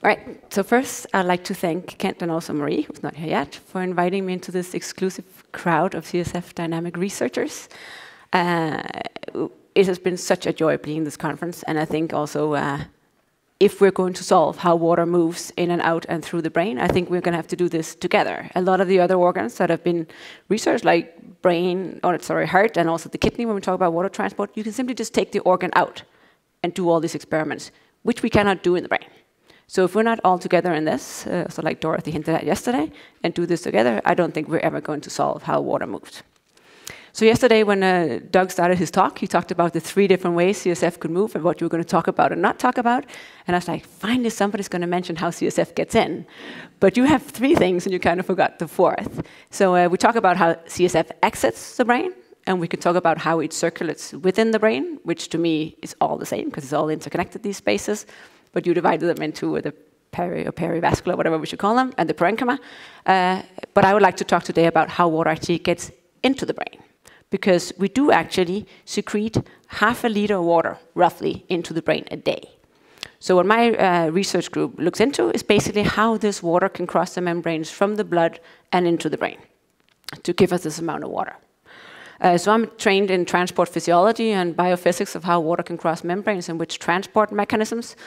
All right, so first I'd like to thank Kent and also Marie, who's not here yet, for inviting me into this exclusive crowd of CSF dynamic researchers. It has been such a joy being in this conference, and I think also if we're going to solve how water moves in and out and through the brain, I think we're going to have to do this together. A lot of the other organs that have been researched, like brain, or sorry, heart, and also the kidney, when we talk about water transport, you can simply just take the organ out and do all these experiments, which we cannot do in the brain. So if we're not all together in this, so like Dorothy hinted at yesterday, and do this together, I don't think we're ever going to solve how water moves. So yesterday when Doug started his talk, he talked about the 3 different ways CSF could move and what you were going to talk about and not talk about. And I was like, finally somebody's going to mention how CSF gets in. But you have 3 things and you kind of forgot the 4th. So we talk about how CSF exits the brain, and we can talk about how it circulates within the brain, which to me is all the same because it's all interconnected, these spaces. But you divided them into the perivascular, whatever we should call them, and the parenchyma. But I would like to talk today about how water actually gets into the brain, because we do actually secrete 0.5 liter of water, roughly, into the brain a day. So what my research group looks into is basically how this water can cross the membranes from the blood and into the brain to give us this amount of water. So I'm trained in transport physiology and biophysics of how water can cross membranes and which transport mechanisms,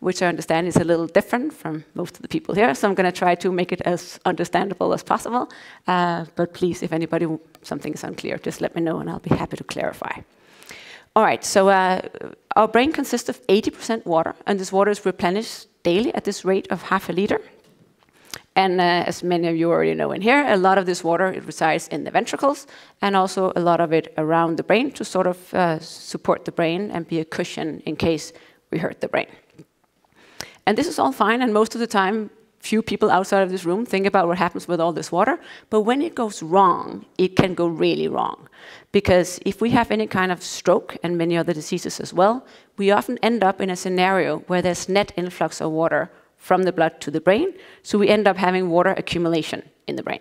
which I understand is a little different from most of the people here. So I'm going to try to make it as understandable as possible. But please, if anybody, something is unclear, just let me know and I'll be happy to clarify. All right, so our brain consists of 80% water, and this water is replenished daily at this rate of 0.5 liter. And as many of you already know in here, a lot of this water, it resides in the ventricles, and also a lot of it around the brain to sort of support the brain and be a cushion in case we hurt the brain. And this is all fine, and most of the time, few people outside of this room think about what happens with all this water. But when it goes wrong, it can go really wrong. Because if we have any kind of stroke, and many other diseases as well, we often end up in a scenario where there's net influx of water from the blood to the brain. So we end up having water accumulation in the brain.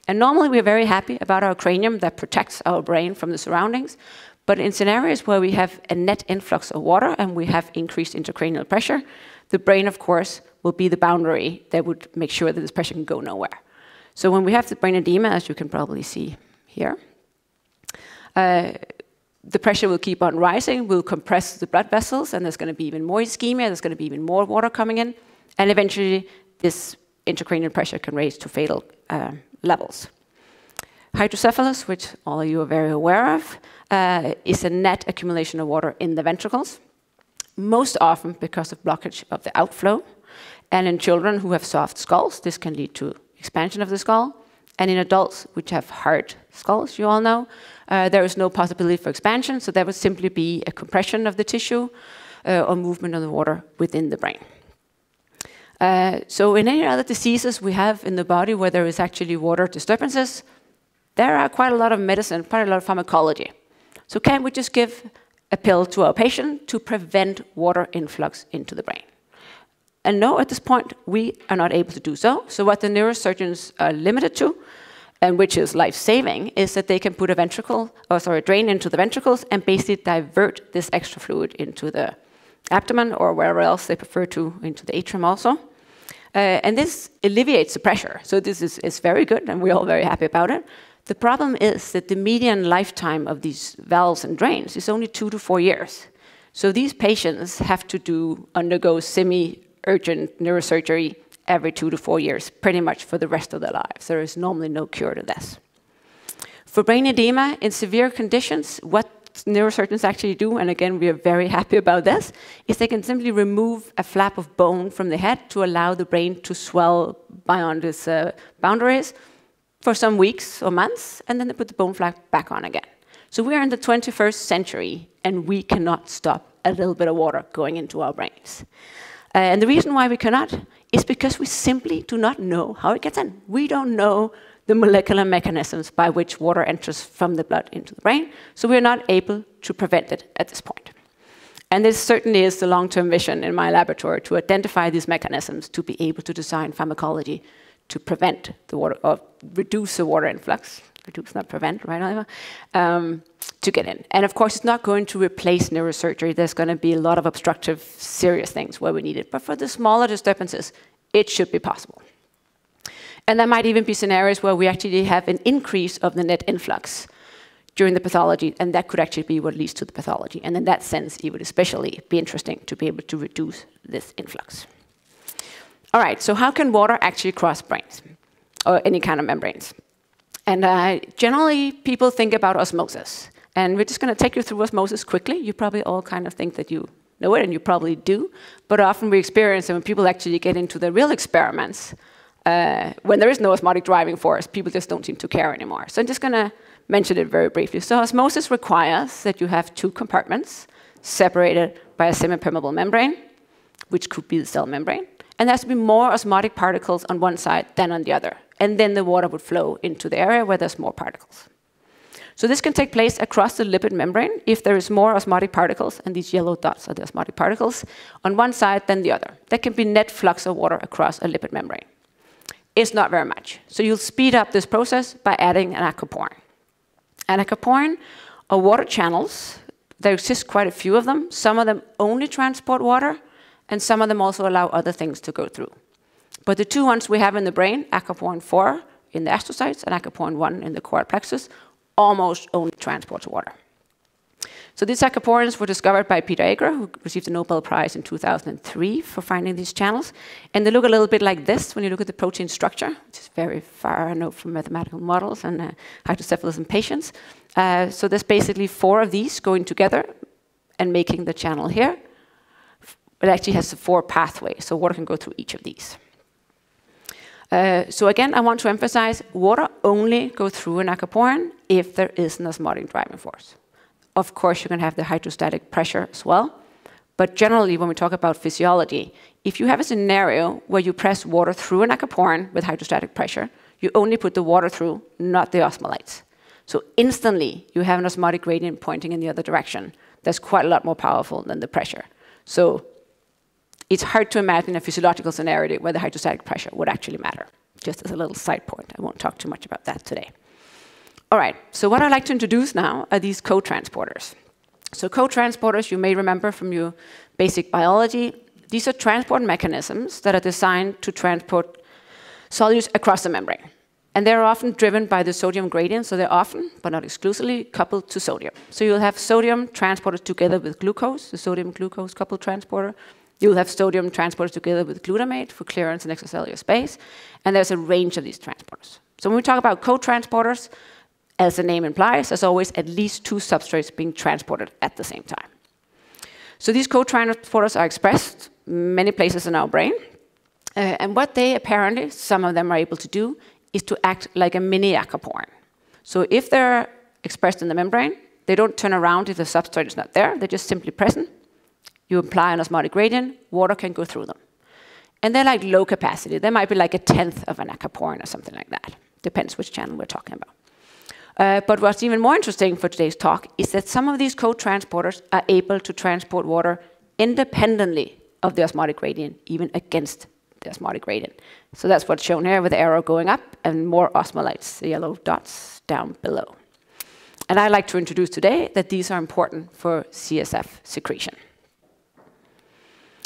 And normally we're very happy about our cranium that protects our brain from the surroundings. But in scenarios where we have a net influx of water and we have increased intracranial pressure, the brain, of course, will be the boundary that would make sure that this pressure can go nowhere. So when we have the brain edema, as you can probably see here, the pressure will keep on rising, will compress the blood vessels, and there's going to be even more ischemia, there's going to be even more water coming in, and eventually this intracranial pressure can raise to fatal levels. Hydrocephalus, which all of you are very aware of, is a net accumulation of water in the ventricles, most often because of blockage of the outflow. And in children who have soft skulls, this can lead to expansion of the skull. And in adults which have hard skulls, you all know, there is no possibility for expansion, so there would simply be a compression of the tissue or movement of the water within the brain. So in any other diseases we have in the body where there is actually water disturbances, there are quite a lot of medicine, quite a lot of pharmacology. So can we just give a pill to our patient to prevent water influx into the brain? And no, at this point, we are not able to do so. So what the neurosurgeons are limited to, and which is life-saving, is that they can put a drain into the ventricles and basically divert this extra fluid into the abdomen or wherever else they prefer to, into the atrium also. And this alleviates the pressure. So this is very good, and we're all very happy about it. The problem is that the median lifetime of these valves and drains is only 2 to 4 years. So these patients have to undergo semi-urgent neurosurgery every 2 to 4 years, pretty much for the rest of their lives. There is normally no cure to this. For brain edema, in severe conditions, what neurosurgeons actually do, and again, we are very happy about this, is they can simply remove a flap of bone from the head to allow the brain to swell beyond its boundaries for some weeks or months, and then they put the bone flap back on again. So we are in the 21st century, and we cannot stop a little bit of water going into our brains. And the reason why we cannot is because we simply do not know how it gets in. We don't know the molecular mechanisms by which water enters from the blood into the brain, so we're not able to prevent it at this point. And this certainly is the long-term vision in my laboratory, to identify these mechanisms, to be able to design pharmacology to prevent the water, or reduce the water influx reduce, not prevent, right, Oliver? To get in. And of course, it's not going to replace neurosurgery. There's going to be a lot of obstructive, serious things where we need it. But for the smaller disturbances, it should be possible. And there might even be scenarios where we actually have an increase of the net influx during the pathology, and that could actually be what leads to the pathology. And in that sense, it would especially be interesting to be able to reduce this influx. All right, so how can water actually cross brains, or any kind of membranes? And generally, people think about osmosis. And we're just going to take you through osmosis quickly. You probably all kind of think that you know it, and you probably do. But often we experience it when people actually get into the real experiments, when there is no osmotic driving force, people just don't seem to care anymore. So I'm just going to mention it very briefly. So osmosis requires that you have two compartments separated by a semi-permeable membrane, which could be the cell membrane. And there has to be more osmotic particles on one side than on the other. And then the water would flow into the area where there's more particles. So this can take place across the lipid membrane if there is more osmotic particles, and these yellow dots are the osmotic particles, on one side than the other. That can be net flux of water across a lipid membrane. It's not very much. So you'll speed up this process by adding an aquaporin. And aquaporin are water channels. There exist quite a few of them. Some of them only transport water, and some of them also allow other things to go through. But the two ones we have in the brain, aquaporin 4 in the astrocytes and aquaporin 1 in the choroid plexus, almost only transports water. So these aquaporins were discovered by Peter Ager, who received the Nobel Prize in 2003 for finding these channels. And they look a little bit like this when you look at the protein structure, which is very far, I know, from mathematical models and hydrocephalus in patients. So there's basically 4 of these going together and making the channel here. It actually has 4 pathways, so water can go through each of these. So again, I want to emphasize, water only goes through an aquaporin if there is an osmotic driving force. Of course, you can have the hydrostatic pressure as well. But generally, when we talk about physiology, if you have a scenario where you press water through an aquaporin with hydrostatic pressure, you only put the water through, not the osmolytes. So instantly, you have an osmotic gradient pointing in the other direction. That's quite a lot more powerful than the pressure. So it's hard to imagine a physiological scenario where the hydrostatic pressure would actually matter. Just as a little side point, I won't talk too much about that today. All right, so what I'd like to introduce now are these cotransporters. So cotransporters, you may remember from your basic biology, these are transport mechanisms that are designed to transport solutes across the membrane. And they're often driven by the sodium gradient, so they're often, but not exclusively, coupled to sodium. So you'll have sodium transported together with glucose, the sodium-glucose coupled transporter. You'll have sodium transported together with glutamate for clearance in extracellular space. And there's a range of these transporters. So when we talk about cotransporters, as the name implies, there's always at least 2 substrates being transported at the same time. So these cotransporters are expressed many places in our brain. And what they apparently, some of them are able to do, is to act like a mini aquaporin. So if they're expressed in the membrane, they don't turn around if the substrate is not there. They're just simply present. You apply an osmotic gradient, water can go through them. And they're like low capacity. They might be like 1/10 of an aquaporin or something like that. Depends which channel we're talking about. But what's even more interesting for today's talk is that some of these cotransporters are able to transport water independently of the osmotic gradient, even against the osmotic gradient. So that's what's shown here with the arrow going up and more osmolytes, the yellow dots down below. And I'd like to introduce today that these are important for CSF secretion.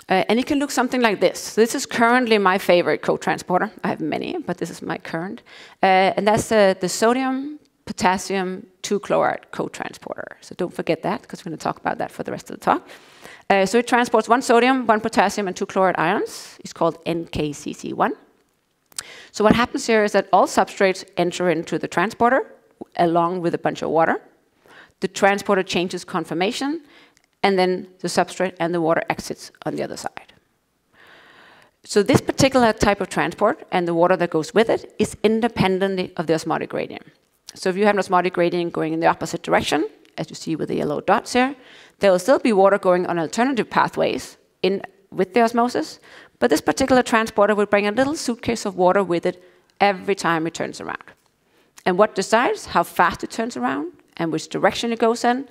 And it can look something like this. This is currently my favorite cotransporter. I have many, but this is my current. And that's the sodium, potassium, 2-chloride cotransporter. So don't forget that, because we're going to talk about that for the rest of the talk. So it transports 1 sodium, 1 potassium, and 2 chloride ions. It's called NKC C1. So what happens here is that all substrates enter into the transporter along with a bunch of water. The transporter changes conformation, and then the substrate and the water exits on the other side. So this particular type of transport and the water that goes with it is independently of the osmotic gradient. So if you have an osmotic gradient going in the opposite direction, as you see with the yellow dots here, there will still be water going on alternative pathways in with the osmosis, but this particular transporter will bring a little suitcase of water with it every time it turns around. And what decides how fast it turns around and which direction it goes in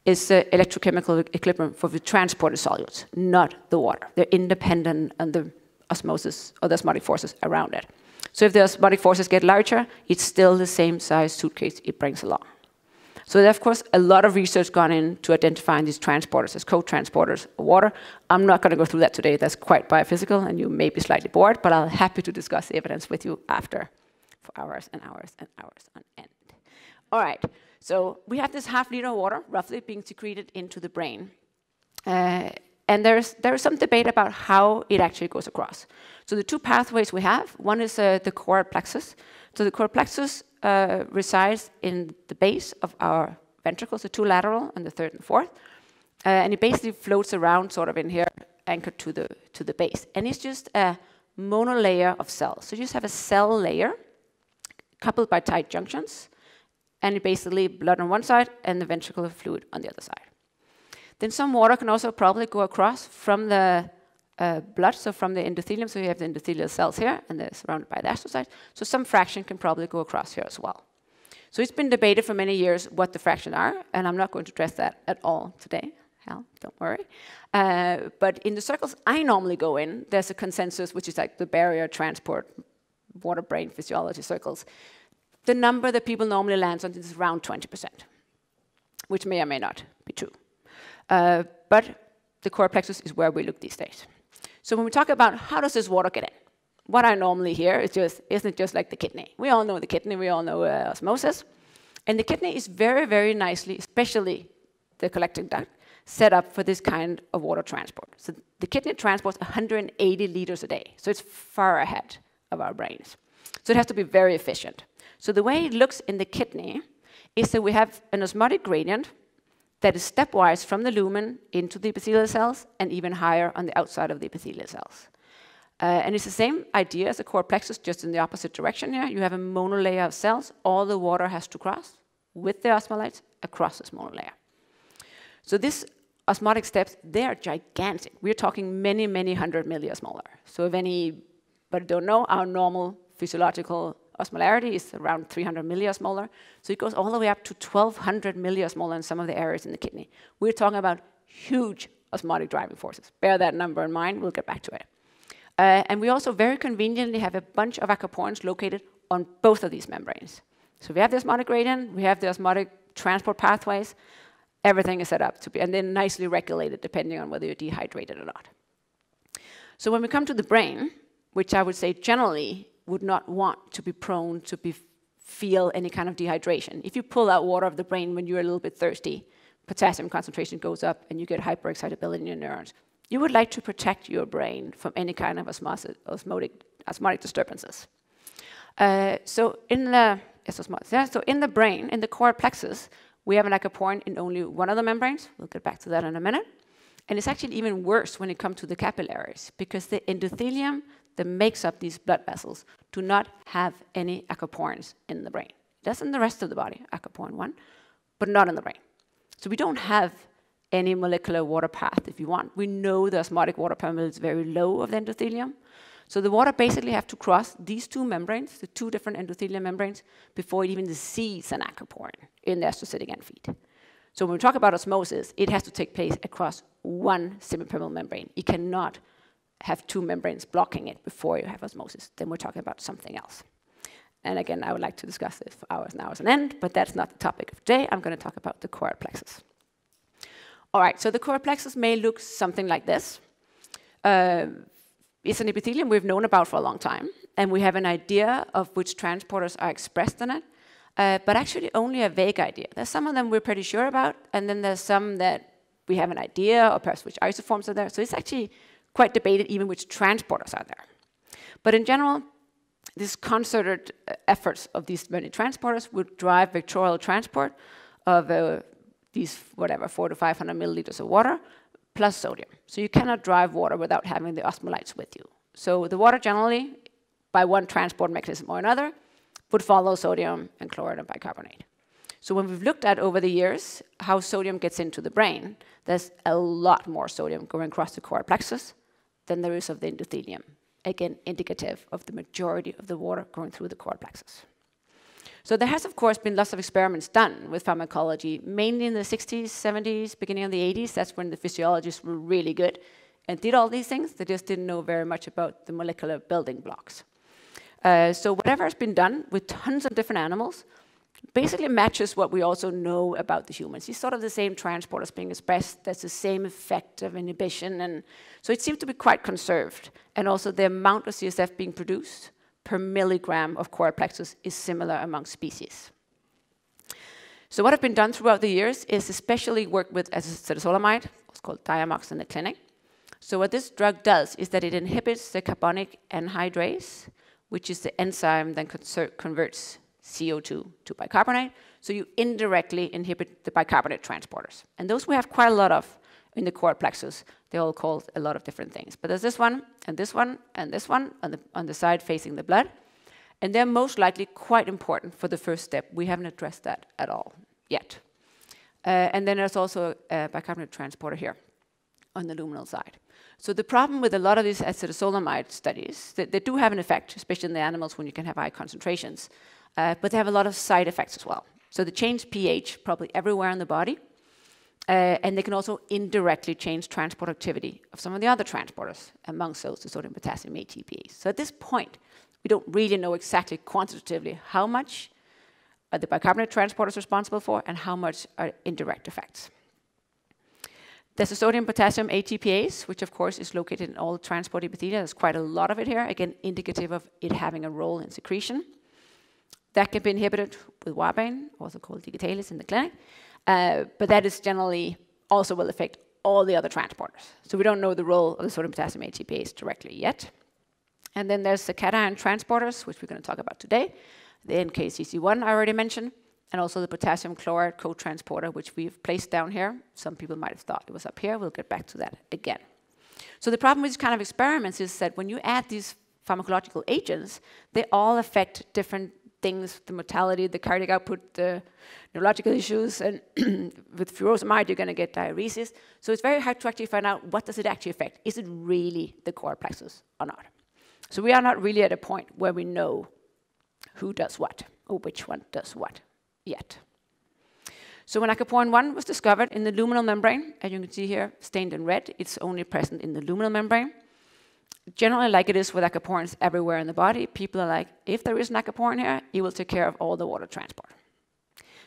is the electrochemical equilibrium for the transported solutes, not the water. They're independent of the osmosis or the osmotic forces around it. So if the osmotic forces get larger, it's still the same size suitcase it brings along. So there's, of course, a lot of research gone into identifying these transporters as co-transporters of water. I'm not going to go through that today. That's quite biophysical, and you may be slightly bored, but I'm happy to discuss the evidence with you after for hours and hours and hours on end. All right, so we have this half-liter of water, roughly, being secreted into the brain. And there's some debate about how it actually goes across. So the two pathways we have, one is the core plexus. So the core plexus resides in the base of our ventricles, the two lateral and the third and fourth. And it basically floats around sort of in here, anchored to the base. And it's just a monolayer of cells. So you just have a cell layer coupled by tight junctions, and basically blood on one side and the ventricular fluid on the other side. Then some water can also probably go across from the blood, so from the endothelium. So you have the endothelial cells here, and they're surrounded by the astrocytes. So some fraction can probably go across here as well. So it's been debated for many years what the fractions are, and I'm not going to address that at all today. Hell, don't worry. But in the circles I normally go in, there's a consensus, which is like the barrier transport, water-brain physiology circles. The number that people normally land on is around 20%, which may or may not be true. But the core plexus is where we look these days. So when we talk about how does this water get in, what I normally hear is just, isn't it just like the kidney? We all know the kidney, we all know osmosis. And the kidney is very, very nicely, especially the collecting duct, set up for this kind of water transport. So the kidney transports 180 liters a day. So it's far ahead of our brains. So it has to be very efficient. So the way it looks in the kidney is that we have an osmotic gradient that is stepwise from the lumen into the epithelial cells and even higher on the outside of the epithelial cells. And it's the same idea as the core plexus, just in the opposite direction here. You have a monolayer of cells. All the water has to cross with the osmolytes across this monolayer. So these osmotic steps, they are gigantic. We're talking many, many hundred milliosmolar. So if anybody don't know, our normal physiological osmolarity is around 300 milliosmolar. So it goes all the way up to 1200 milliosmolar in some of the areas in the kidney. We're talking about huge osmotic driving forces. Bear that number in mind, we'll get back to it. And we also very conveniently have a bunch of aquaporins located on both of these membranes. So we have the osmotic gradient, we have the osmotic transport pathways, everything is set up to be, and then nicely regulated depending on whether you're dehydrated or not. So when we come to the brain, which I would say generally would not want to be prone to feel any kind of dehydration. If you pull out water of the brain when you're a little bit thirsty, potassium concentration goes up and you get hyperexcitability in your neurons. You would like to protect your brain from any kind of osmotic disturbances. So in the brain, in the core plexus, we have an aquaporin in only one of the membranes. We'll get back to that in a minute. And it's actually even worse when it comes to the capillaries, because the endothelium that makes up these blood vessels do not have any aquaporins in the brain. It does in the rest of the body, aquaporin 1, but not in the brain. So we don't have any molecular water path, if you want. We know the osmotic water permeability is very low of the endothelium. So the water basically have to cross these two membranes, the two different endothelial membranes, before it even sees an aquaporin in the astrocytic end feed. So when we talk about osmosis, it has to take place across one semipermeable membrane. You cannot have two membranes blocking it before you have osmosis. Then we're talking about something else. And again, I would like to discuss this for hours and hours on end, but that's not the topic of today. I'm going to talk about the core plexus. All right, so the core plexus may look something like this. It's an epithelium we've known about for a long time, and we have an idea of which transporters are expressed in it, but actually only a vague idea. There's some of them we're pretty sure about, and then there's some that we have an idea, or perhaps which isoforms are there. So it's actually quite debated even which transporters are there. But in general, these concerted efforts of these many transporters would drive vectorial transport of these, 400 to 500 milliliters of water, plus sodium. So you cannot drive water without having the osmolytes with you. So the water generally, by one transport mechanism or another, would follow sodium and chloride and bicarbonate. So when we've looked at over the years how sodium gets into the brain, there's a lot more sodium going across the core plexus than there is of the endothelium. Again, indicative of the majority of the water going through the core plexus. So there has, of course, been lots of experiments done with pharmacology, mainly in the 60s, 70s, beginning of the 80s. That's when the physiologists were really good and did all these things. They just didn't know very much about the molecular building blocks. So whatever has been done with tons of different animals basically matches what we also know about the humans. It's sort of the same transporters being expressed. There's the same effect of inhibition. And so it seems to be quite conserved. And also the amount of CSF being produced per milligram of core plexus is similar among species. So what has been done throughout the years is especially work with acetazolamide, what's called Diamox in the clinic. So what this drug does is that it inhibits the carbonic anhydrase, which is the enzyme that converts CO2 to bicarbonate. So you indirectly inhibit the bicarbonate transporters. And those we have quite a lot of in the core plexus. They're all called a lot of different things. But there's this one, and this one, and this one on the side facing the blood. And they're most likely quite important for the first step. We haven't addressed that at all yet. And then there's also a bicarbonate transporter here on the luminal side. So the problem with a lot of these acetazolamide studies, they do have an effect, especially in the animals when you can have high concentrations. But they have a lot of side effects as well. So they change pH probably everywhere in the body. And they can also indirectly change transport activity of some of the other transporters, amongst those the sodium, potassium, ATPase. So at this point, we don't really know exactly quantitatively how much are the bicarbonate transporters responsible for and how much are indirect effects. There's the sodium, potassium, ATPase, which of course is located in all transport epithelia. There's quite a lot of it here, again, indicative of it having a role in secretion. That can be inhibited with warbane, also called digitalis in the clinic, but that is generally also will affect all the other transporters. So we don't know the role of the sodium, potassium, ATPase directly yet. And then there's the cation transporters, which we're going to talk about today. The NKC C1 I already mentioned, and also the potassium chloride cotransporter, which we've placed down here. Some people might have thought it was up here. We'll get back to that again. So the problem with these kind of experiments is that when you add these pharmacological agents, they all affect different things, the mortality, the cardiac output, the neurological issues, and with furosemide, you're going to get diuresis. So it's very hard to actually find out what does it actually affect. Is it really the core plexus or not? So we are not really at a point where we know who does what, or which one does what yet. So when aquaporin-1 was discovered in the luminal membrane, as you can see here, stained in red, it's only present in the luminal membrane. Generally, like it is with aquaporins everywhere in the body, people are like, if there is an aquaporin here, it will take care of all the water transport.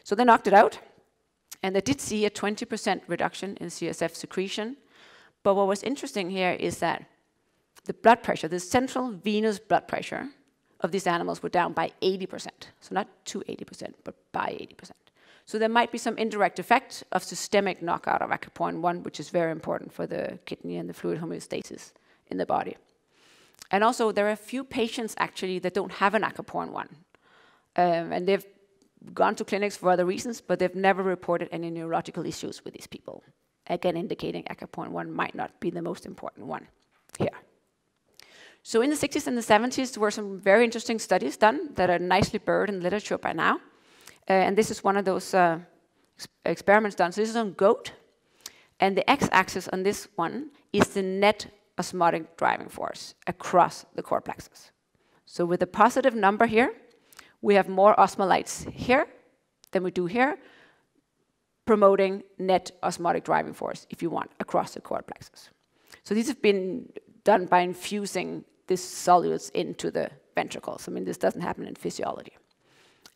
So they knocked it out, and they did see a 20% reduction in CSF secretion. But what was interesting here is that the blood pressure, the central venous blood pressure of these animals were down by 80%. So not to 80%, but by 80%. So there might be some indirect effect of systemic knockout of aquaporin-1, which is very important for the kidney and the fluid homeostasis in the body. And also, there are a few patients actually that don't have an aquaporin-1. And they've gone to clinics for other reasons, but they've never reported any neurological issues with these people. Again, indicating aquaporin-1 might not be the most important one here. So in the 60s and the 70s, there were some very interesting studies done that are nicely buried in the literature by now. And this is one of those experiments done. So this is on goat. And the x-axis on this one is the net osmotic driving force across the core plexus. So with a positive number here, we have more osmolytes here than we do here, promoting net osmotic driving force, if you want, across the core plexus. So these have been done by infusing these solutes into the ventricles. I mean, this doesn't happen in physiology.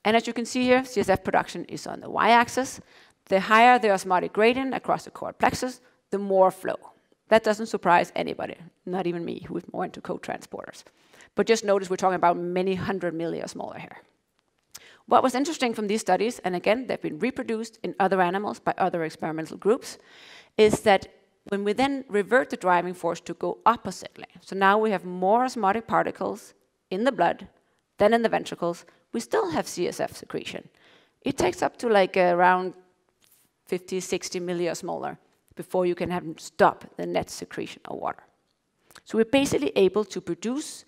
And as you can see here, CSF production is on the y-axis. The higher the osmotic gradient across the core plexus, the more flow. That doesn't surprise anybody, not even me, who is more into cotransporters. But just notice we're talking about many 100 milliosmolar here. What was interesting from these studies, and again, they've been reproduced in other animals by other experimental groups, is that when we then revert the driving force to go oppositely, so now we have more osmotic particles in the blood than in the ventricles, we still have CSF secretion. It takes up to like around 50, 60 milliosmolar before you can have stop the net secretion of water. So we're basically able to produce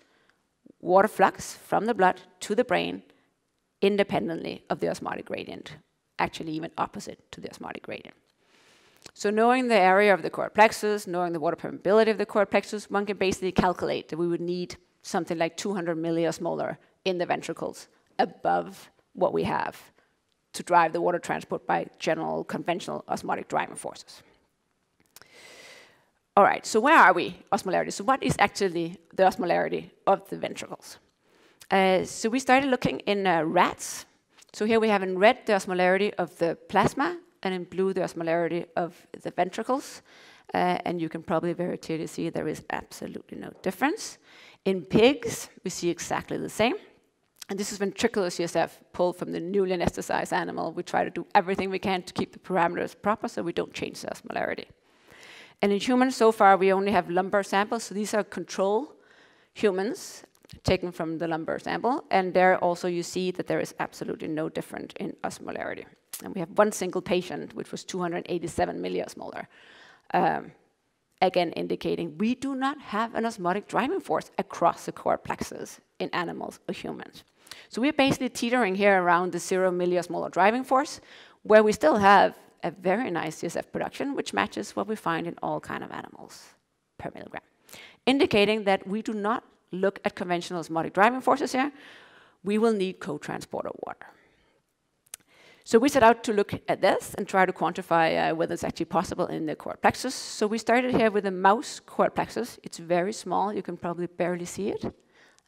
water flux from the blood to the brain independently of the osmotic gradient, actually even opposite to the osmotic gradient. So knowing the area of the core plexus, knowing the water permeability of the core plexus, one can basically calculate that we would need something like 200 milliosmolar in the ventricles above what we have to drive the water transport by general conventional osmotic driving forces. All right, so where are we, osmolarity? So what is actually the osmolarity of the ventricles? So we started looking in rats. So here we have in red the osmolarity of the plasma, and in blue the osmolarity of the ventricles. And you can probably very clearly see there is absolutely no difference. In pigs, we see exactly the same. And this is ventricular CSF pulled from the newly anesthetized animal. We try to do everything we can to keep the parameters proper so we don't change the osmolarity. And in humans, so far, we only have lumbar samples. So these are control humans taken from the lumbar sample. And there also you see that there is absolutely no difference in osmolarity. And we have one single patient, which was 287 milliosmolar. Again, indicating we do not have an osmotic driving force across the core plexus in animals or humans. So we're basically teetering here around the 0 milliosmolar driving force, where we still have a very nice CSF production, which matches what we find in all kinds of animals per milligram, indicating that we do not look at conventional osmotic driving forces here. We will need cotransporter water. So we set out to look at this and try to quantify whether it's actually possible in the core plexus. So we started here with a mouse core plexus. It's very small. You can probably barely see it.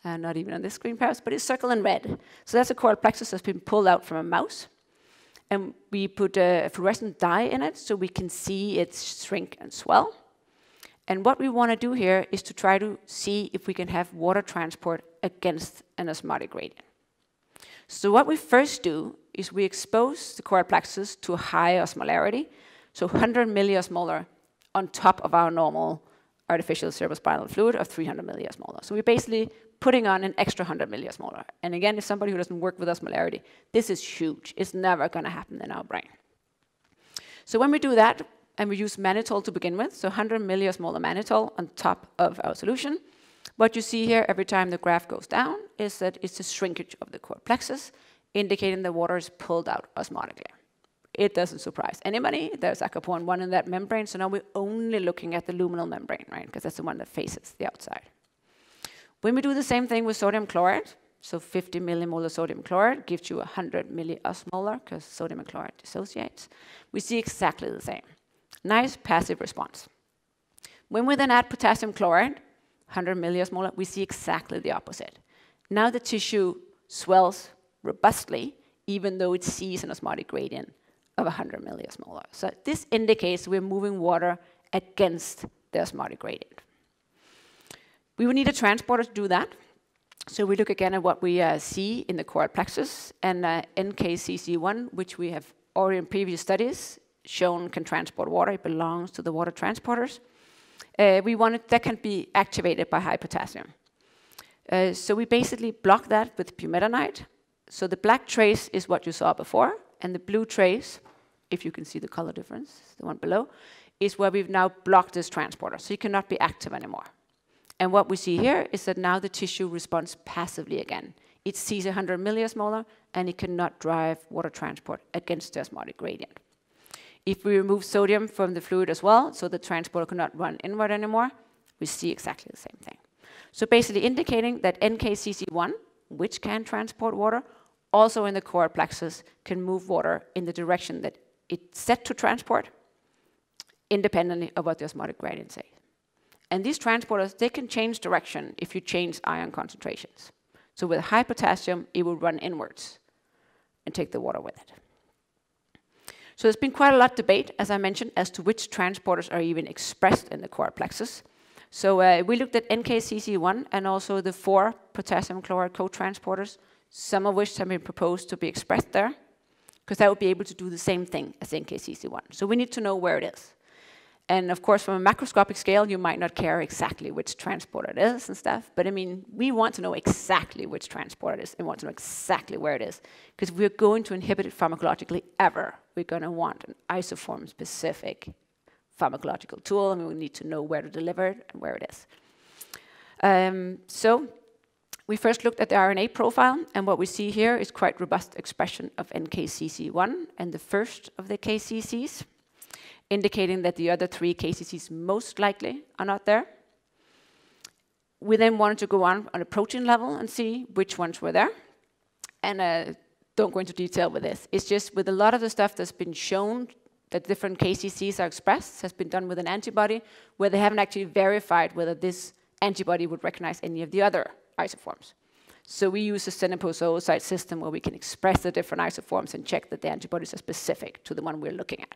Not even on this screen, perhaps, but it's circled in red. So that's a core plexus that's been pulled out from a mouse. And we put a fluorescent dye in it so we can see it shrink and swell. And what we want to do here is to try to see if we can have water transport against an osmotic gradient. So what we first do is we expose the core plexus to a high osmolarity, so 100 milliosmolar on top of our normal artificial cerebrospinal fluid of 300 milliosmolar. So we're basically putting on an extra 100 milliosmolar. And again, if somebody who doesn't work with osmolarity, this is huge. It's never going to happen in our brain. So when we do that, and we use mannitol to begin with, so 100 milliosmolar mannitol on top of our solution, what you see here every time the graph goes down is that it's a shrinkage of the core plexus, indicating the water is pulled out osmotically. It doesn't surprise anybody. There's aquaporin-1 in that membrane, so now we're only looking at the luminal membrane, right? Because that's the one that faces the outside. When we do the same thing with sodium chloride, so 50 millimolar sodium chloride gives you 100 milliosmolar, because sodium and chloride dissociates. We see exactly the same. Nice passive response. When we then add potassium chloride, 100 milliosmolar, we see exactly the opposite. Now the tissue swells robustly, even though it sees an osmotic gradient of 100 milliosmolar. So this indicates we're moving water against the osmotic gradient. We would need a transporter to do that. So we look again at what we see in the core plexus, and NKC C1, which we have already in previous studies shown can transport water. It belongs to the water transporters. We wanted that can be activated by high potassium. So we basically block that with pumetanide. So the black trace is what you saw before, and the blue trace, if you can see the color difference, the one below, is where we've now blocked this transporter, so it cannot be active anymore. And what we see here is that now the tissue responds passively again. It sees 100 milliosmolar, and it cannot drive water transport against the osmotic gradient. If we remove sodium from the fluid as well, so the transporter cannot run inward anymore, we see exactly the same thing. So basically indicating that NKC C1, which can transport water, also in the core plexus can move water in the direction that it's set to transport, independently of what the osmotic gradient says. And these transporters, they can change direction if you change ion concentrations. So with high potassium, it will run inwards and take the water with it. So there's been quite a lot of debate, as I mentioned, as to which transporters are even expressed in the core plexus. So we looked at NKC C1 and also the 4 potassium chloride cotransporters, some of which have been proposed to be expressed there, because that would be able to do the same thing as NKC C1. So we need to know where it is. And of course, from a macroscopic scale, you might not care exactly which transporter it is and stuff, but I mean, we want to know exactly which transporter it is and want to know exactly where it is, because if we're going to inhibit it pharmacologically ever, we're going to want an isoform-specific pharmacological tool, and we will need to know where to deliver it and where it is. So we first looked at the RNA profile, and what we see here is quite robust expression of NKCC1 and the first of the KCCs, indicating that the other 3 KCCs most likely are not there. We then wanted to go on a protein level and see which ones were there. And don't go into detail with this. It's just with a lot of the stuff that's been shown that different KCCs are expressed has been done with an antibody where they haven't actually verified whether this antibody would recognize any of the other isoforms. So we use a synaptoocyte system where we can express the different isoforms and check that the antibodies are specific to the one we're looking at.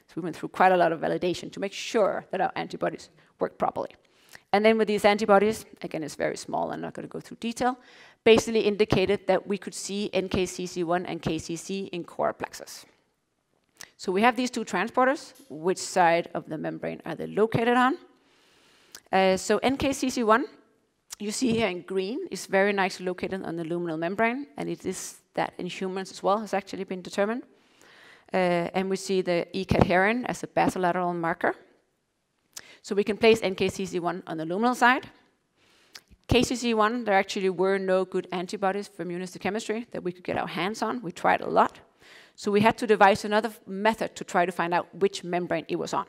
So we went through quite a lot of validation to make sure that our antibodies work properly. And then with these antibodies, again, it's very small, I'm not going to go through detail, basically indicated that we could see NKC C1 and KCC in core plexus. So we have these two transporters. Which side of the membrane are they located on? So NKC C1, you see here in green, is very nicely located on the luminal membrane, and it is that in humans as well has actually been determined. And we see the E-cadherin as a basolateral marker. So we can place NKCC1 on the luminal side. KCC1, there actually were no good antibodies for immunohistochemistry that we could get our hands on. We tried a lot. So we had to devise another method to try to find out which membrane it was on.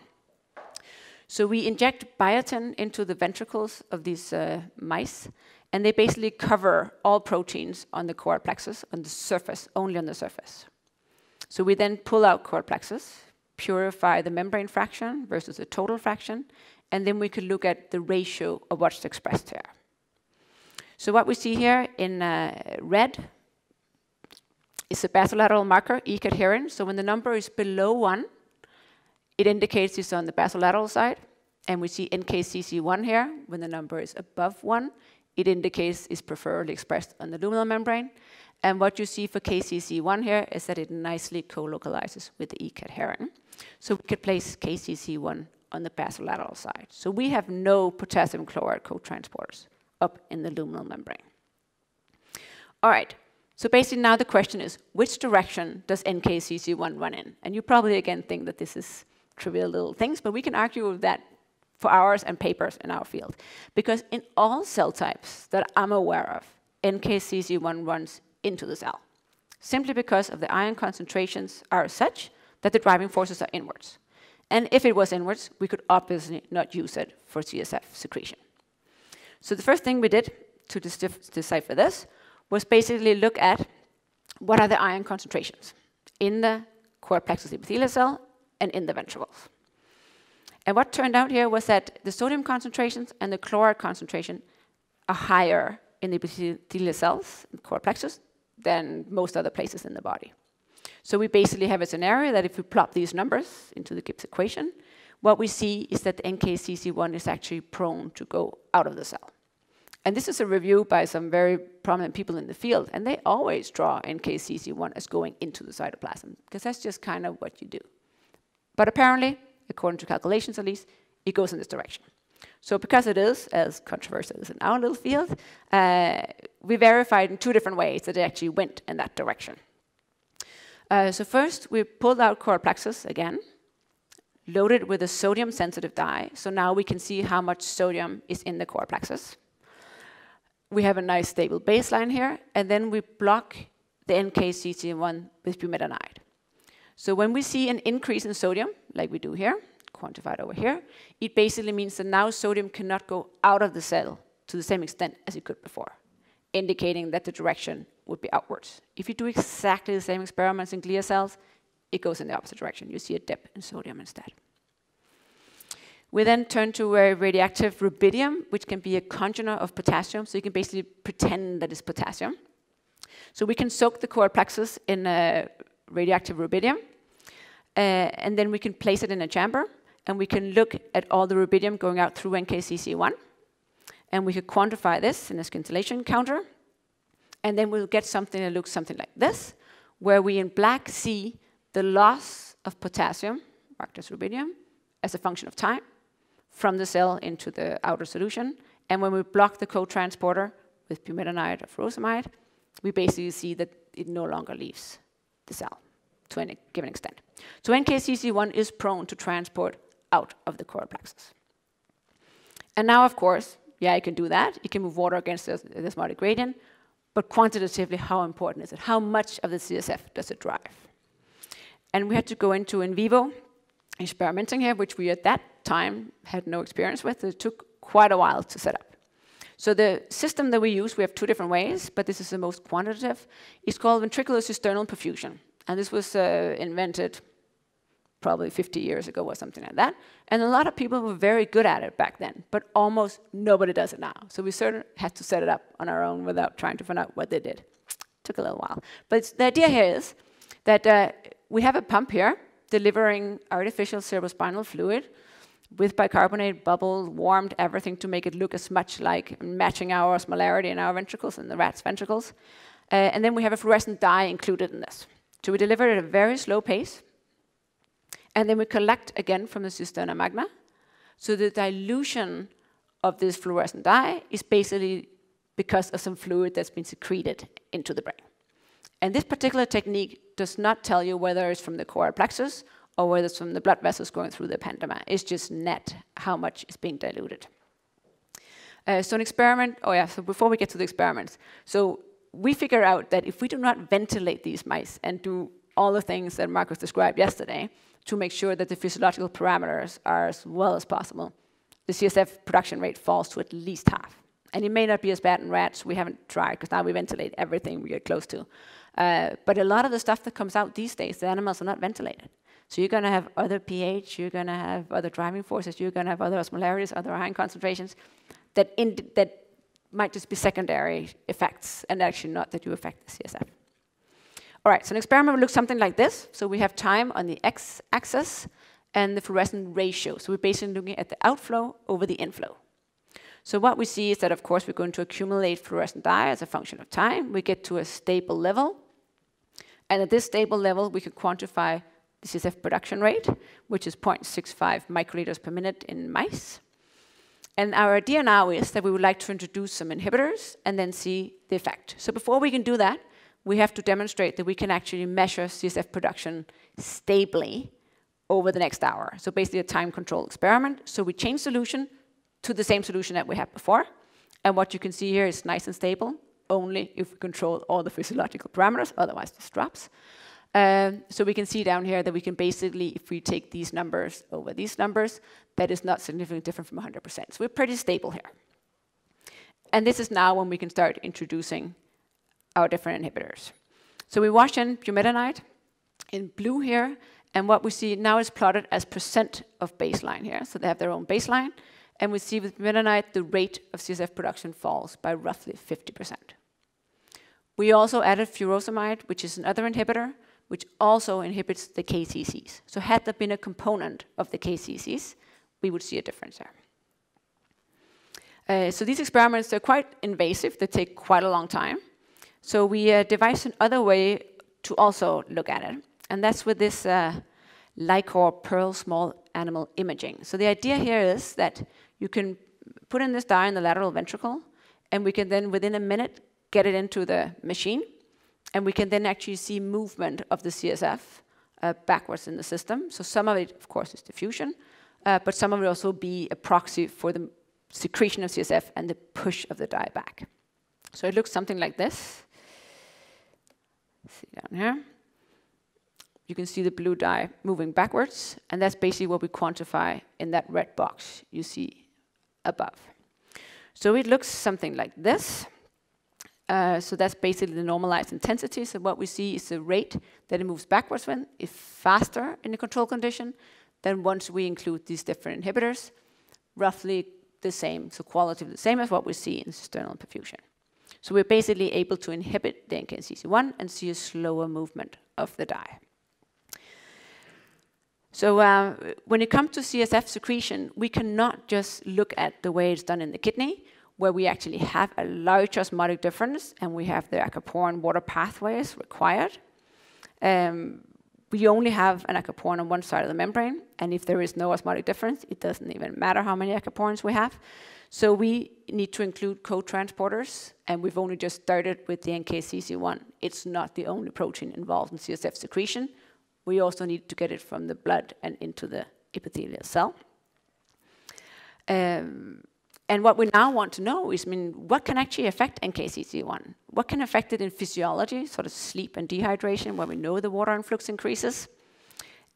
So we inject biotin into the ventricles of these mice, and they basically cover all proteins on the core plexus, on the surface, only on the surface. So we then pull out core plexus, purify the membrane fraction versus the total fraction, and then we could look at the ratio of what's expressed here. So what we see here in red is a basolateral marker, E-cadherin. So when the number is below 1, it indicates it's on the basolateral side. And we see NKCC1 here. When the number is above 1, it indicates it's preferably expressed on the luminal membrane. And what you see for KCC1 here is that it nicely co-localizes with the E-cadherin. So we could place KCC1 on the basolateral side. So we have no potassium chloride cotransporters up in the luminal membrane. All right, so basically now the question is, which direction does NKCC1 run in? And you probably again think that this is trivial little things, but we can argue with that for hours and papers in our field. Because in all cell types that I'm aware of, NKCC1 runs into the cell, simply because of the ion concentrations are such that the driving forces are inwards. And if it was inwards, we could obviously not use it for CSF secretion. So the first thing we did to decipher this was basically look at what are the ion concentrations in the core plexus epithelial cell and in the ventricles. And what turned out here was that the sodium concentrations and the chloride concentration are higher in the epithelial cells, in the core plexus, than most other places in the body. So we basically have a scenario that if we plot these numbers into the Gibbs equation, what we see is that the NKCC1 is actually prone to go out of the cell. And this is a review by some very prominent people in the field, and they always draw NKCC1 as going into the cytoplasm, because that's just kind of what you do. But apparently, according to calculations at least, it goes in this direction. So because it is, as controversial as in our little field, we verified in two different ways that it actually went in that direction. So first, we pulled out core plexus again, loaded with a sodium-sensitive dye. So now we can see how much sodium is in the core plexus. We have a nice stable baseline here, and then we block the NKCC1 with bumetanide. So when we see an increase in sodium, like we do here, quantified over here, it basically means that now sodium cannot go out of the cell to the same extent as it could before, indicating that the direction would be outwards. If you do exactly the same experiments in glial cells, it goes in the opposite direction. You see a dip in sodium instead. We then turn to a radioactive rubidium, which can be a congener of potassium, so you can basically pretend that it's potassium. So we can soak the core plexus in a radioactive rubidium, and then we can place it in a chamber, and we can look at all the rubidium going out through NKCC1, and we can quantify this in a scintillation counter, and then we'll get something that looks something like this, where we in black see the loss of potassium, marked as rubidium, as a function of time, from the cell into the outer solution. And when we block the cotransporter with bumetanide or furosemide, we basically see that it no longer leaves the cell to any given extent. So NKCC1 is prone to transport out of the core plexus. And now, of course, yeah, it can do that. It can move water against the osmotic gradient, but quantitatively, how important is it? How much of the CSF does it drive? And we had to go into in vivo experimenting here, which we at that time had no experience with. It took quite a while to set up. So the system that we use, we have two different ways, but this is the most quantitative. It's called ventricular cisternal perfusion. And this was invented probably 50 years ago or something like that. And a lot of people were very good at it back then, but almost nobody does it now. So we sort of had to set it up on our own without trying to find out what they did. Took a little while. But the idea here is that we have a pump here delivering artificial cerebrospinal fluid with bicarbonate, bubble, warmed, everything to make it look as much like matching our osmolarity in our ventricles and the rat's ventricles. And then we have a fluorescent dye included in this. So we deliver it at a very slow pace. And then we collect again from the cisterna magna. So the dilution of this fluorescent dye is basically because of some fluid that's been secreted into the brain. And this particular technique does not tell you whether it's from the choroid plexus or whether it's from the blood vessels going through the ependyma. It's just net how much is being diluted. So an experiment, so before we get to the experiments, so we figure out that if we do not ventilate these mice and do all the things that Marcus described yesterday to make sure that the physiological parameters are as well as possible, the CSF production rate falls to at least half. And it may not be as bad in rats. We haven't tried, because now we ventilate everything we get close to. But a lot of the stuff that comes out these days, the animals are not ventilated. So you're going to have other pH, you're going to have other driving forces, you're going to have other osmolarities, other ion concentrations that might just be secondary effects and actually not that you affect the CSF. All right, so an experiment will look something like this. So we have time on the x-axis and the fluorescent ratio. So we're basically looking at the outflow over the inflow. So what we see is that, of course, we're going to accumulate fluorescent dye as a function of time. We get to a stable level. And at this stable level, we can quantify the CSF production rate, which is 0.65 microliters per minute in mice. And our idea now is that we would like to introduce some inhibitors and then see the effect. So before we can do that, we have to demonstrate that we can actually measure CSF production stably over the next hour. So basically a time control experiment. So we change solution to the same solution that we had before. And what you can see here is nice and stable, only if we control all the physiological parameters, otherwise this drops. So we can see down here that we can basically, if we take these numbers over these numbers, that is not significantly different from 100%. So we're pretty stable here. And this is now when we can start introducing our different inhibitors. So we wash in bumetanide in blue here, and what we see now is plotted as % of baseline here. So they have their own baseline, and we see with bumetanide the rate of CSF production falls by roughly 50%. We also added furosemide, which is another inhibitor, which also inhibits the KCCs. So had there been a component of the KCCs, we would see a difference there. So these experiments, they're quite invasive. They take quite a long time. So we devised another way to also look at it, and that's with this LICOR Pearl small animal imaging. So the idea here is that you can put in this dye in the lateral ventricle, and we can then, within a minute, get it into the machine, and we can then actually see movement of the CSF backwards in the system. So some of it, of course, is diffusion, but some of it also be a proxy for the secretion of CSF and the push of the dye back. So it looks something like this. See down here. You can see the blue dye moving backwards, and that's basically what we quantify in that red box you see above. So it looks something like this. So that's basically the normalized intensity. So what we see is the rate that it moves backwards when is faster in the control condition than once we include these different inhibitors, roughly the same, so qualitatively the same as what we see in external perfusion. So we're basically able to inhibit the NKC C1 and see a slower movement of the dye. So when it comes to CSF secretion, we cannot just look at the way it's done in the kidney, where we actually have a large osmotic difference and we have the aquaporin water pathways required. We only have an aquaporin on one side of the membrane, and if there is no osmotic difference, it doesn't even matter how many aquaporins we have. So we need to include cotransporters, and we've only just started with the NKC C1. It's not the only protein involved in CSF secretion. We also need to get it from the blood and into the epithelial cell. And what we now want to know is, what can actually affect NKC C1? What can affect it in physiology, sort of sleep and dehydration, where we know the water influx increases?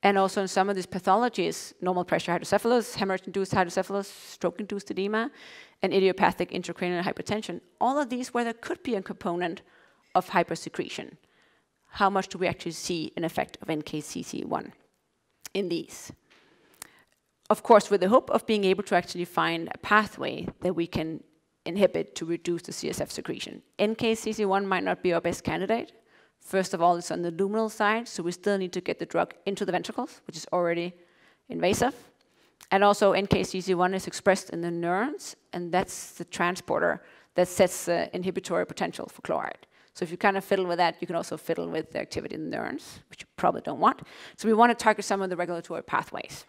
And also in some of these pathologies, normal pressure hydrocephalus, hemorrhage-induced hydrocephalus, stroke-induced edema, and idiopathic intracranial hypertension. All of these where there could be a component of hypersecretion. How much do we actually see an effect of NKC C1? in these. Of course, with the hope of being able to actually find a pathway that we can inhibit to reduce the CSF secretion. NKC C1 might not be our best candidate. First of all, it's on the luminal side, so we still need to get the drug into the ventricles, which is already invasive. And also NKC C1 is expressed in the neurons, and that's the transporter that sets the inhibitory potential for chloride. So if you kind of fiddle with that, you can also fiddle with the activity in the neurons, which you probably don't want. So we want to target some of the regulatory pathways,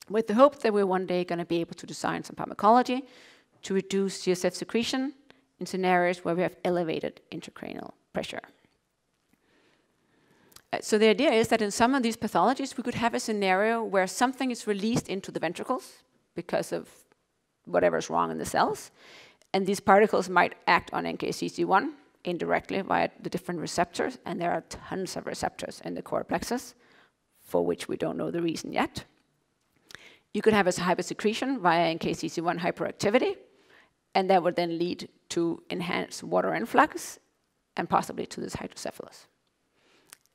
with the hope that we're one day going to be able to design some pharmacology to reduce CSF secretion in scenarios where we have elevated intracranial pressure. So the idea is that in some of these pathologies, we could have a scenario where something is released into the ventricles because of whatever's wrong in the cells, and these particles might act on NKCC1 indirectly via the different receptors, and there are tons of receptors in the core plexus, for which we don't know the reason yet. You could have a hypersecretion via NKCC1 hyperactivity, and that would then lead to enhanced water influx, and possibly to this hydrocephalus.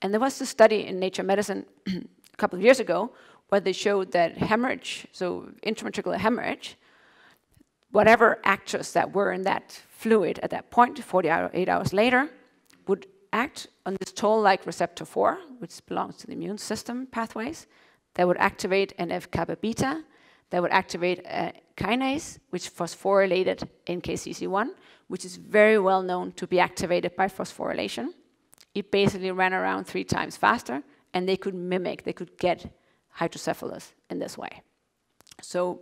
And there was a study in Nature Medicine a couple of years ago where they showed that hemorrhage, so intraventricular hemorrhage, whatever actors that were in that fluid at that point, 48 hours later, would act on this toll-like receptor 4, which belongs to the immune system pathways, that would activate an F-kappa beta, that would activate a kinase, which phosphorylated NKCC1, which is very well known to be activated by phosphorylation. It basically ran around 3 times faster, and they could mimic, they could get hydrocephalus in this way. So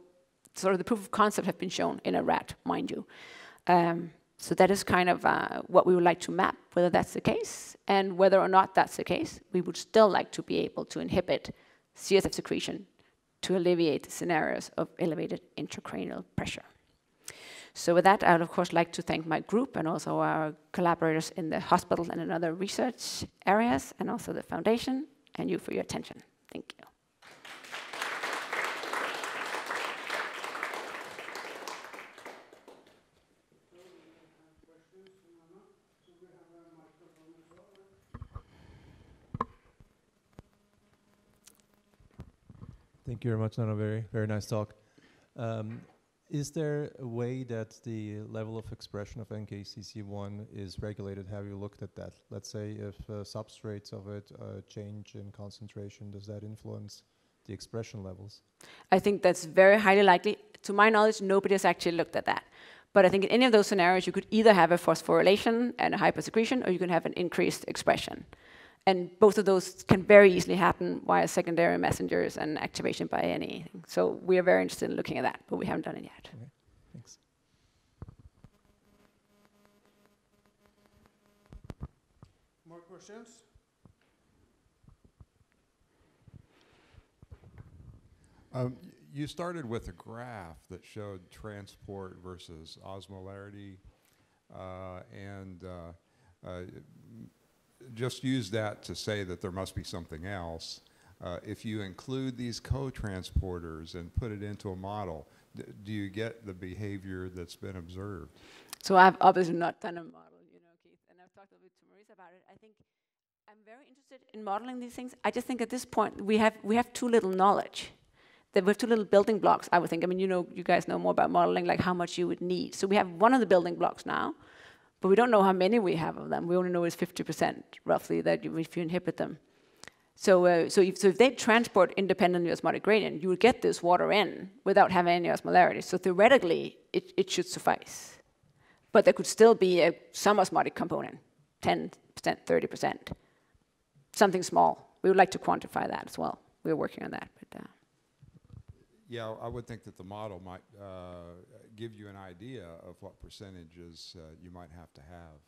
sort of the proof of concept have been shown in a rat, mind you. So that is kind of what we would like to map, whether that's the case, and whether or not that's the case, we would still like to be able to inhibit CSF secretion to alleviate scenarios of elevated intracranial pressure. So with that, I would of course like to thank my group and also our collaborators in the hospital and in other research areas, and also the foundation, and you for your attention. Thank you. Thank you very much, Nanna. Very nice talk. Is there a way that the level of expression of NKCC1 is regulated? Have you looked at that? Let's say if substrates of it change in concentration, does that influence the expression levels? I think that's very highly likely. To my knowledge, nobody has actually looked at that. But I think in any of those scenarios, you could either have a phosphorylation and a hypersecretion, or you can have an increased expression. And both of those can very easily happen via secondary messengers and activation by anything. So we are very interested in looking at that, but we haven't done it yet. Okay, thanks. More questions? You started with a graph that showed transport versus osmolarity, and just use that to say that there must be something else. If you include these cotransporters and put it into a model, do you get the behavior that's been observed? So I've obviously not done a model, you know, Keith, and I've talked a bit to Marisa about it. I think I'm very interested in modeling these things. I just think at this point we have too little knowledge. That we have too little building blocks, I would think. I mean, you guys know more about modeling, like how much you would need. So we have one of the building blocks now, but we don't know how many we have of them. We only know it's 50% roughly that if you inhibit them. So if they transport independent osmotic gradient, you would get this water in without having any osmolarity. So theoretically, it should suffice. But there could still be some osmotic component, 10%, 30%, something small. We would like to quantify that as well. We're working on that. But, yeah, I would think that the model might give you an idea of what percentages you might have to have.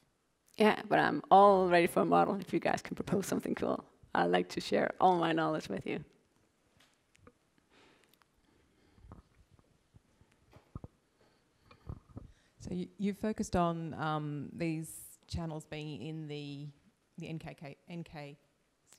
Yeah, but I'm all ready for a model if you guys can propose something cool. I'd like to share all my knowledge with you. So you focused on these channels being in the NKC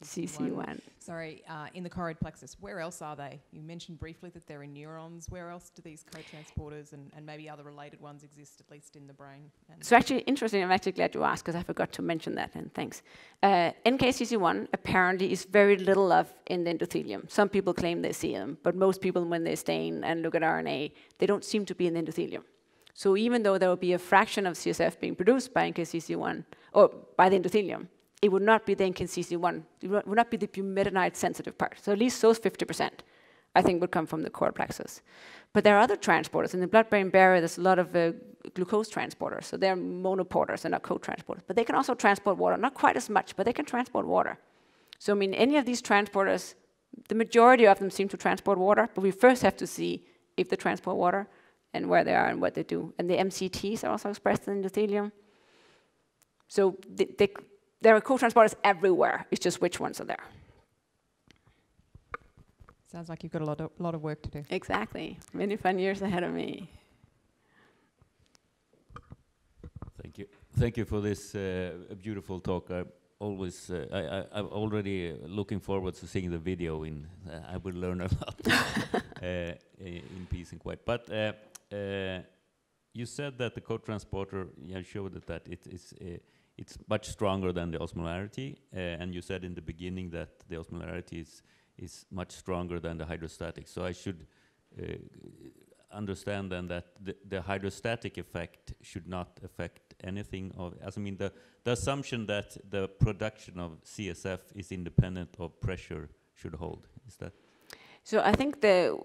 CC1. Sorry, in the chloride plexus, where else are they? You mentioned briefly that they're in neurons. Where else do these cotransporters and maybe other related ones exist, at least in the brain? So actually, interesting, I'm actually glad you asked, because I forgot to mention that, and thanks. NKC C1 apparently is very little of in the endothelium. Some people claim they see them, but most people, when they stain and look at RNA, they don't seem to be in the endothelium. So even though there will be a fraction of CSF being produced by NKC C1, or by the endothelium, it would not be the NKC C1, it would not be the bumetanide sensitive part. So at least those 50%, I think, would come from the core plexus. But there are other transporters. In the blood-brain barrier, there's a lot of glucose transporters. So they're monoporters, they're not co-transporters. But they can also transport water, not quite as much, but they can transport water. So I mean, any of these transporters, the majority of them seem to transport water, but we first have to see if they transport water and where they are and what they do. And the MCTs are also expressed in the endothelium. So there are co-transporters everywhere. It's just which ones are there. Sounds like you've got a lot of work to do. Exactly. Many fun years ahead of me. Thank you. Thank you for this beautiful talk. I'm already looking forward to seeing the video. I will learn a lot in peace and quiet. But you said that the cotransporter, showed that it's much stronger than the osmolarity, and you said in the beginning that the osmolarity is much stronger than the hydrostatic. So I should understand then that the hydrostatic effect should not affect anything of, as I mean, the assumption that the production of CSF is independent of pressure should hold. Is that? So I think the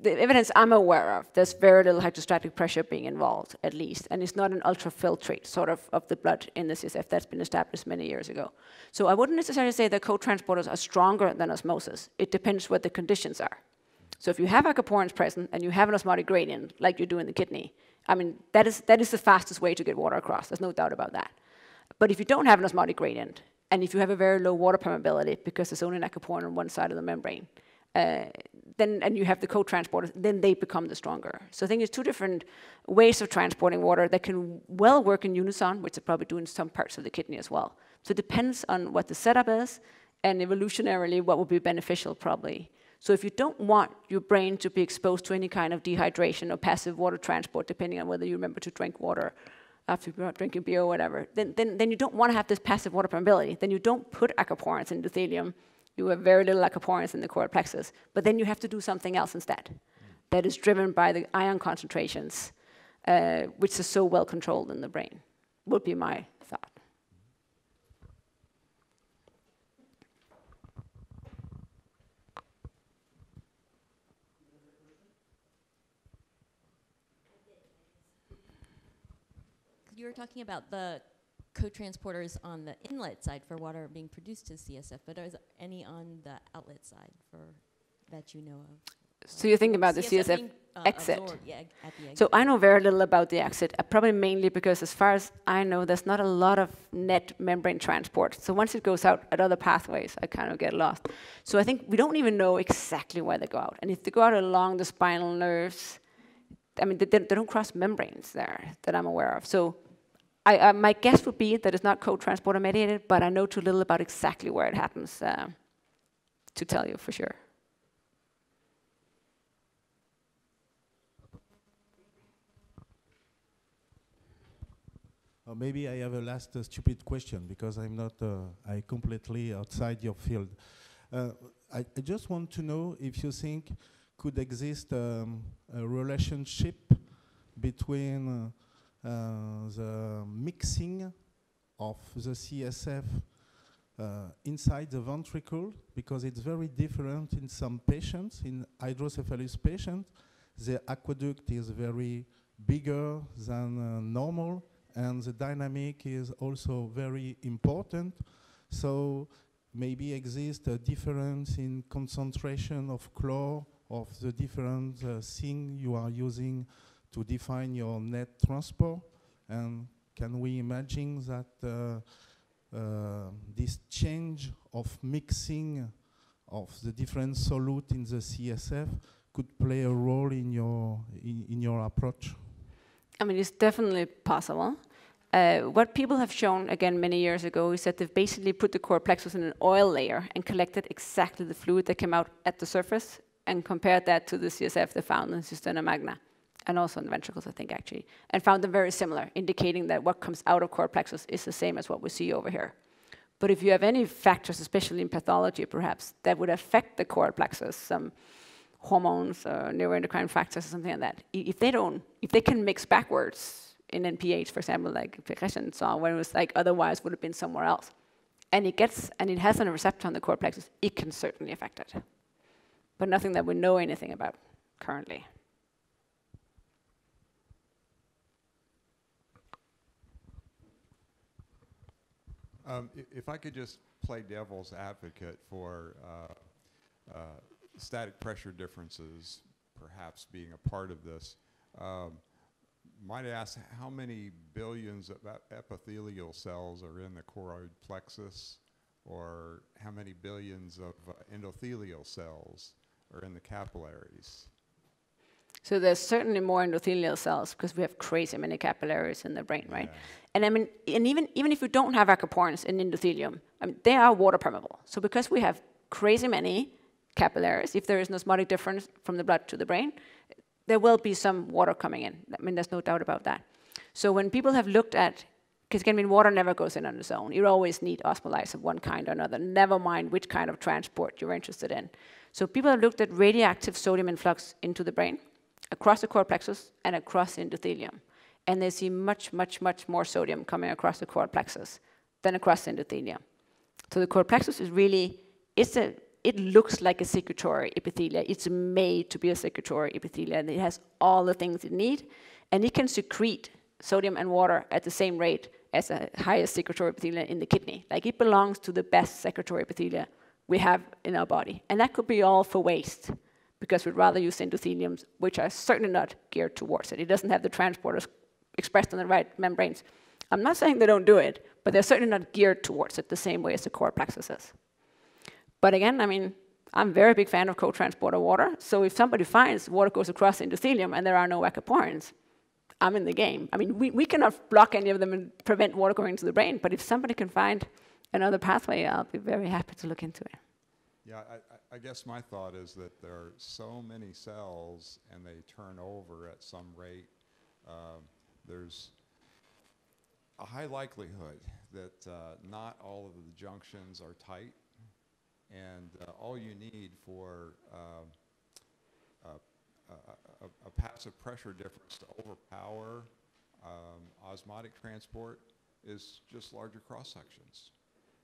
evidence I'm aware of, there's very little hydrostatic pressure being involved, at least, and it's not an ultrafiltrate sort of the blood in the CSF. That's been established many years ago. So I wouldn't necessarily say that cotransporters are stronger than osmosis. It depends what the conditions are. So if you have aquaporins present and you have an osmotic gradient, like you do in the kidney, I mean, that is the fastest way to get water across. There's no doubt about that. But if you don't have an osmotic gradient, and if you have a very low water permeability because there's only an aquaporin on one side of the membrane, and you have the co-transporters, then they become the stronger. So I think it's two different ways of transporting water that can well work in unison, which they probably do in some parts of the kidney as well. So it depends on what the setup is, and evolutionarily what would be beneficial probably. So if you don't want your brain to be exposed to any kind of dehydration or passive water transport, depending on whether you remember to drink water after drinking beer or whatever, then you don't want to have this passive water permeability. Then you don't put aquaporins in endothelium. You have very little aquaporins in the core plexus, but then you have to do something else instead. That is driven by the ion concentrations, which is so well controlled in the brain, would be my thought. You were talking about the cotransporters on the inlet side for water being produced to CSF, but are there any on the outlet side that you know of? So you're thinking about the CSF exit. Absorbed, yeah, at the exit. So I know very little about the exit, probably mainly because as far as I know, there's not a lot of net membrane transport. So once it goes out at other pathways, I kind of get lost. So I think we don't even know exactly where they go out. And if they go out along the spinal nerves, I mean, they don't cross membranes there that I'm aware of. So my guess would be that it's not co-transporter mediated, but I know too little about exactly where it happens to tell you for sure. Maybe I have a last stupid question because I'm not, I completely outside your field. I just want to know if you think could exist a relationship between the mixing of the CSF inside the ventricle, because it's very different in some patients. In hydrocephalus patients, the aqueduct is very bigger than normal, and the dynamic is also very important. So maybe exists a difference in concentration of chlor of the different thing you are using to define your net transport. And can we imagine that this change of mixing of the different solute in the CSF could play a role in your approach? I mean, it's definitely possible. What people have shown, again, many years ago, is that they've basically put the core plexus in an oil layer and collected exactly the fluid that came out at the surface and compared that to the CSF they found in cisterna magna, and also in the ventricles, I think, actually, and found them very similar, indicating that what comes out of core plexus is the same as what we see over here. But if you have any factors, especially in pathology, perhaps, that would affect the core plexus, some hormones or neuroendocrine factors or something like that, if they can mix backwards in NPH, for example, like secretion and so on, when it was like otherwise would have been somewhere else, and it has a receptor on the core plexus, it can certainly affect it. But nothing that we know anything about currently. If I could just play devil's advocate for static pressure differences perhaps being a part of this, might I ask how many billions of epithelial cells are in the choroid plexus, or how many billions of endothelial cells are in the capillaries? So there's certainly more endothelial cells because we have crazy many capillaries in the brain, right? Yeah. And I mean, and even if we don't have aquaporins in endothelium, I mean, they are water permeable. So because we have crazy many capillaries, if there is an osmotic difference from the blood to the brain, there will be some water coming in. I mean, there's no doubt about that. So when people have looked at, because again, I mean, water never goes in on its own. You always need osmolysis of one kind or another, never mind which kind of transport you're interested in. So people have looked at radioactive sodium influx into the brain, across the core plexus and across endothelium. And they see much, much, much more sodium coming across the core plexus than across endothelium. So the core plexus is really, it looks like a secretory epithelia. It's made to be a secretory epithelia, and it has all the things it needs. And it can secrete sodium and water at the same rate as a highest secretory epithelia in the kidney. Like, it belongs to the best secretory epithelia we have in our body. And that could be all for waste, because we'd rather use endotheliums, which are certainly not geared towards it. It doesn't have the transporters expressed on the right membranes. I'm not saying they don't do it, but they're certainly not geared towards it the same way as the core plexus is. But again, I mean, I'm a very big fan of co-transporter water, so if somebody finds water goes across endothelium and there are no aquaporins, I'm in the game. I mean, we cannot block any of them and prevent water going into the brain, but if somebody can find another pathway, I'll be very happy to look into it. Yeah, I guess my thought is that there are so many cells and they turn over at some rate. There's a high likelihood that not all of the junctions are tight, and all you need for a passive pressure difference to overpower osmotic transport is just larger cross sections.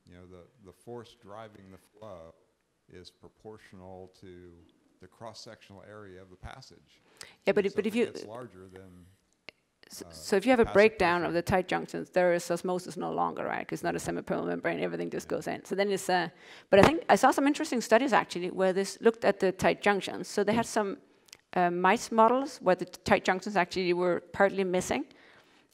You know, the force driving the flow is proportional to the cross-sectional area of the passage. Yeah, but if you it's larger than. So if you have a breakdown of the tight junctions, there is osmosis no longer, right? Because it's not a semipermeable membrane, everything just goes in. So then it's, but I think I saw some interesting studies actually where this looked at the tight junctions. So they had some mice models where the tight junctions actually were partly missing,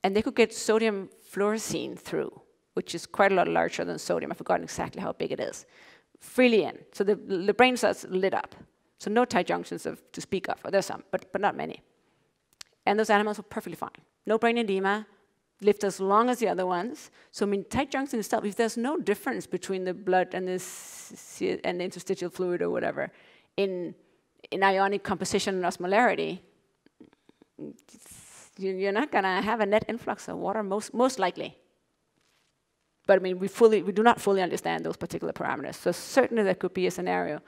and they could get sodium fluorescein through, which is quite a lot larger than sodium. I've forgotten exactly how big it is. Freely in. So the brain cells lit up. So no tight junctions to speak of. Or there's some, but not many. And those animals were perfectly fine. No brain edema, lived as long as the other ones. So I mean, tight junction itself, if there's no difference between the blood and the interstitial fluid or whatever in ionic composition and osmolarity, you're not gonna have a net influx of water, most likely. But I mean, we do not fully understand those particular parameters. So certainly there could be a scenario.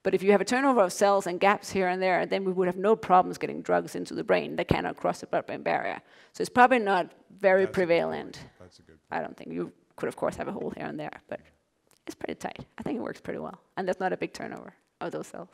But if you have a turnover of cells and gaps here and there, then we would have no problems getting drugs into the brain that cannot cross the blood-brain barrier. So it's probably not very prevalent. That's a good point. I don't think. You could, of course, have a hole here and there, but it's pretty tight. I think it works pretty well. And there's not a big turnover of those cells.